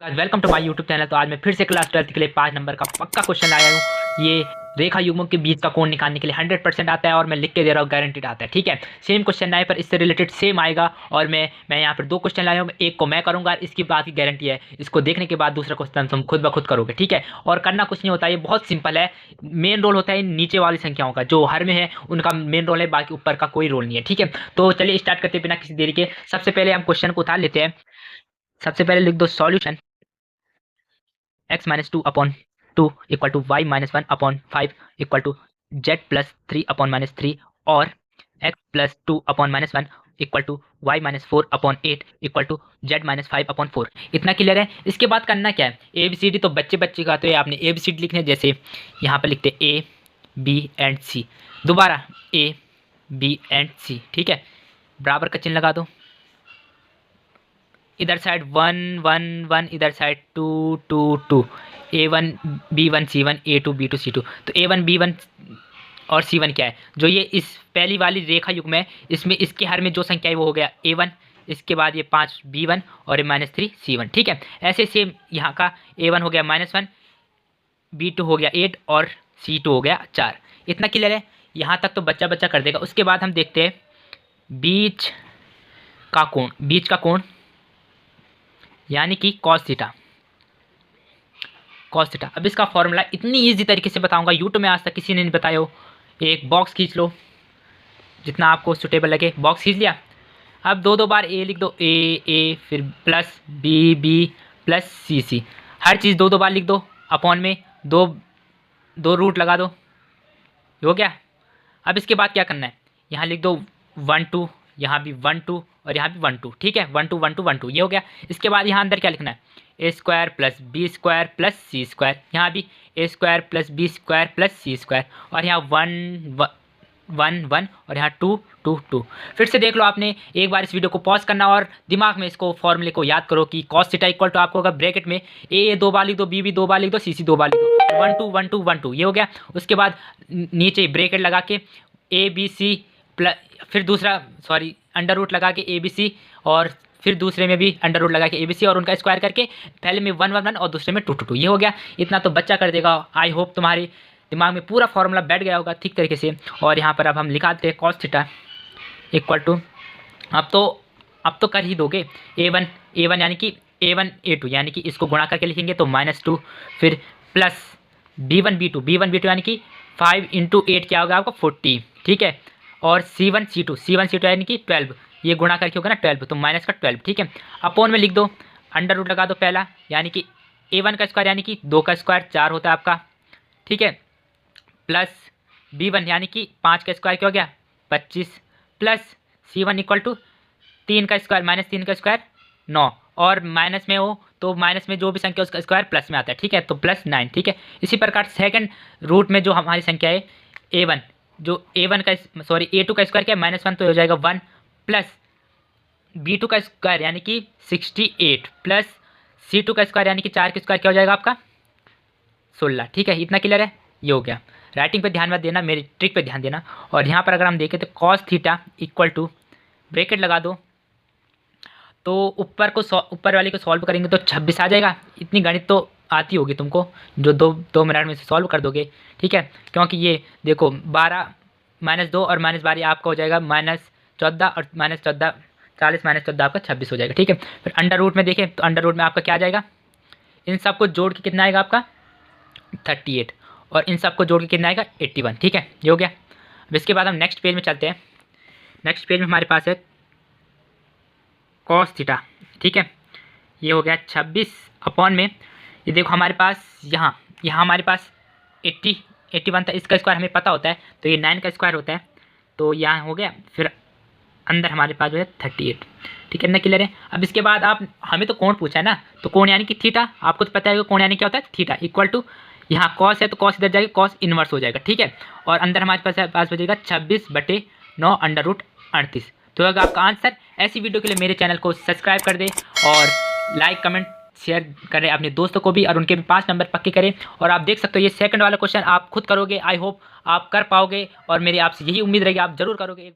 Welcome to my YouTube channel. तो आज मैं फिर से क्लास 12 के लिए 5 नंबर का पक्का क्वेश्चन लाया हूँ। ये रेखा युग्मों के बीच का कोण निकालने के लिए 100% आता है और मैं लिख के दे रहा हूँ, गारंटीड आता है। ठीक है, सेम क्वेश्चन आए पर इससे रिलेटेड सेम आएगा। और मैं यहाँ पर 2 क्वेश्चन लाया हूँ, एक को मैं करूँगा, इसकी बात की गारंटी है। इसको देखने के बाद दूसरा क्वेश्चन तुम खुद ब खुद करोगे। ठीक है, और करना कुछ नहीं होता, ये बहुत सिंपल है। मेन रोल होता है नीचे वाली संख्याओं का, जो हर में है उनका मेन रोल है, बाकी ऊपर का कोई रोल नहीं है। ठीक है, तो चलिए स्टार्ट करते बिना किसी देरी के। सबसे पहले हम क्वेश्चन को उतार लेते हैं। सबसे पहले लिख दो solution x minus 2/2 equal to y minus 1/5 equal to z plus 3/-3 और x plus 2/-1 equal to y minus 4/8 equal to z minus 5/4। इतना क्लियर है। इसके बाद करना क्या है, ए बी सी डी तो बच्चे बच्चे का, तो ये आपने ए बी सी डी लिखने, जैसे यहाँ पर लिखते ए बी एंड सी, दोबारा ए बी एंड सी। ठीक है, बराबर का चिन्ह लगा दो। इधर साइड 1 1 1, इधर side 2 2 2, A1 B1 C1 A2 B2 C2। तो A1 B1 और C1 क्या है, जो ये इस पहली वाली रेखा युग्म है, इसमें इसके हर में जो संख्या है वो हो गया A1, इसके बाद ये 5 B1 और ये -3 C1। ठीक है, ऐसे सेम यहाँ का A1 हो गया -1, B2 हो गया 8 और C2 हो गया 4। इतना क्लियर है, यहाँ तक तो बच्चा बच्चा कर देगा। उसके बाद हम देखते हैं बीच का कोण यानी कि कॉस थीटा। अब इसका फॉर्मूला इतनी ईजी तरीके से बताऊंगा, यूट्यूब में आज तक किसी ने नहीं बताया हो। एक बॉक्स खींच लो, जितना आपको सुटेबल लगे। बॉक्स खींच लिया, अब दो बार ए लिख दो, ए फिर प्लस बी बी प्लस सी सी, हर चीज़ दो बार लिख दो। अपॉन में दो रूट लगा दो, हो गया। अब इसके बाद क्या करना है, यहाँ लिख दो 1 2, यहाँ भी 1 2 और यहाँ भी 1 2। ठीक है, 1 2 1 2 1 2, ये हो गया। इसके बाद यहाँ अंदर क्या लिखना है, A square plus B square plus C square, यहाँ भी A square plus B square plus C square, और यहाँ 1 1 1 और यहाँ 2 2 2। फिर से देख लो, आपने एक बार इस वीडियो को पॉज करना और दिमाग में इसको फॉर्मूले को याद करो कि कॉस थीटा इक्वल टू आपको होगा ब्रैकेट में ए 2 बार लिख दो, बी 2 बार लिख दो, सी 2 बार लिख दो, 1 2 1 2 1 2, ये हो गया। उसके बाद नीचे ब्रैकेट लगा के ए बी सी प्लस, फिर दूसरा सॉरी अंडर रूट लगा के ए बी सी, और फिर दूसरे में भी अंडर रूट लगा के ए बी सी, और उनका स्क्वायर करके पहले में 1 1 1 और दूसरे में 2 2 2, ये हो गया। इतना तो बच्चा कर देगा। आई होप तुम्हारे दिमाग में पूरा फॉर्मूला बैठ गया होगा ठीक तरीके से। और यहाँ पर अब हम लिखाते हैं कॉस थीटा इक्वल टू, अब तो कर ही दोगे, A1 यानी कि A1 A2 यानी कि इसको गुणा करके लिखेंगे तो -2, फिर प्लस B1 B2 यानी कि 5 × 8 क्या होगा आपका 40। ठीक है, और C1 C2 यानी कि 12, ये गुणा करके होगा ना 12, तो माइनस का 12। ठीक है, अपॉन में लिख दो, अंडर रूट लगा दो पहला, यानी कि A1 का स्क्वायर यानी कि 2 का स्क्वायर 4 होता है आपका। ठीक है, प्लस B1 यानी कि 5 का स्क्वायर क्या हो गया 25, प्लस C1 इक्वल टू 3 का स्क्वायर -3 का स्क्वायर 9, और माइनस में हो तो माइनस में जो भी संख्या उसका स्क्वायर प्लस में आता है। ठीक है, तो प्लस 9। ठीक है, इसी प्रकार सेकंड रूट में जो हमारी संख्या है A1, जो A1 का A2 का स्क्वायर क्या है -1, तो हो जाएगा 1, प्लस B2 का स्क्वायर यानी कि 68, प्लस C2 का स्क्वायर यानी कि 4 का स्क्वायर क्या हो जाएगा आपका 16। ठीक है, इतना क्लियर है, ये हो गया। राइटिंग पे ध्यान मत देना, मेरी ट्रिक पे ध्यान देना। और यहाँ पर अगर हम देखें तो cos theta equal to, bracket लगा दो, तो ऊपर वाले को सॉल्व करेंगे तो 26 आ जाएगा। इतनी गणित तो आती होगी तुमको, जो दो मिनट में से सॉल्व कर दोगे। ठीक है, क्योंकि ये देखो 12 -2 और -12 आपका हो जाएगा -14, और -14 40 -14 आपका 26 हो जाएगा। ठीक है, फिर अंडर रूट में देखें तो अंडर रूट में आपका क्या आ जाएगा, इन सबको जोड़ के कितना आएगा आपका 38, और इन सबको जोड़ के कितना आएगा 81। ठीक है, ये हो गया। अब इसके बाद हम नेक्स्ट पेज में चलते हैं। नेक्स्ट पेज में हमारे पास है कॉस थीटा। ठीक है, ये हो गया 26 अपॉन में, ये देखो हमारे पास यहाँ हमारे पास 81 था, इसका स्क्वायर हमें पता होता है, तो ये 9 का स्क्वायर होता है, तो यहाँ हो गया। फिर अंदर हमारे पास जो है 38। ठीक है, इतना क्लियर है। अब इसके बाद आप हमें तो कोण पूछा है ना, तो कोण यानी कि थीटा, आपको तो पता है कोण यानी क्या होता है थीटा इक्वल टू, यहाँ कॉस है तो कॉस इधर जाएगा, कॉस इनवर्स हो जाएगा। ठीक है, और अंदर हमारे पास बचेगा 26/9 अंडर रूट 38। तो अगर आपका आंसर, ऐसी वीडियो के लिए मेरे चैनल को सब्सक्राइब कर दे और लाइक कमेंट शेयर करें अपने दोस्तों को भी, और उनके भी 5 नंबर पक्के करें। और आप देख सकते हो ये सेकंड वाला क्वेश्चन आप खुद करोगे, आई होप आप कर पाओगे, और मेरी आपसे यही उम्मीद रहेगी आप जरूर करोगे।